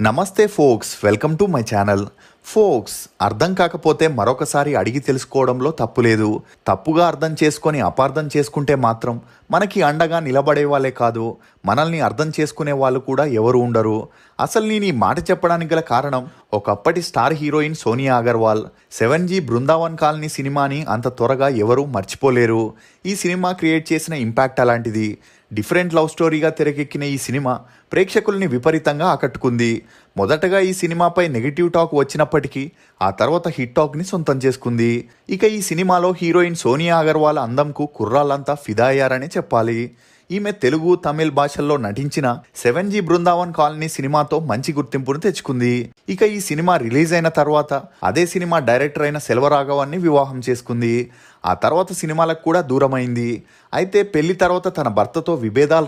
నమస్తే folks, welcome to my channel. Folks, అర్థం కాకపోతే మరొకసారి అడిగి తెలుసుకోవడంలో తప్పులేదు. తప్పుగా అర్థం చేసుకొని అపార్థం చేసుకుంటే మాత్రం మనకి అండగా నిలబడే వాళ్ళే కాదు, మనల్ని అర్థం చేసుకునే వాళ్ళు కూడా ఎవరు ఉండరు. అసలు నేను ఈ మాట చెప్పడానికి గల కారణం, ఒకప్పటి star heroine Sonia Agarwal 7G Brindavan colony సినిమాని అంత త్వరగా ఎవరూ మర్చిపోలేరు. ఈ సినిమా క్రియేట్ చేసిన ఇంపాక్ట్ అలాంటిది. డిఫరెంట్ లవ్ స్టోరీగా తెరకెక్కిన ఈ సినిమా ప్రేక్షకుల్ని విపరీతంగా ఆకట్టుకుంది. మొదటగా ఈ సినిమాపై నెగిటివ్ టాక్ వచ్చినప్పటికీ ఆ తర్వాత హిట్ టాక్ని సొంతం చేసుకుంది. ఇక ఈ సినిమాలో హీరోయిన్ సోనియా అగర్వాల్ అందంకు కుర్రాళ్ళంతా ఫిదా అయ్యారనే చెప్పాలి. ఈమె తెలుగు, తమిళ్ భాషల్లో నటించిన 7G బృందావన్ కాలనీ సినిమాతో మంచి గుర్తింపును తెచ్చుకుంది. ఇక ఈ సినిమా రిలీజ్ అయిన తర్వాత అదే సినిమా డైరెక్టర్ అయిన సెల్వరాఘవాన్ని వివాహం చేసుకుంది. ఆ తర్వాత సినిమాలకు కూడా దూరమైంది. అయితే పెళ్లి తర్వాత తన భర్తతో విభేదాలు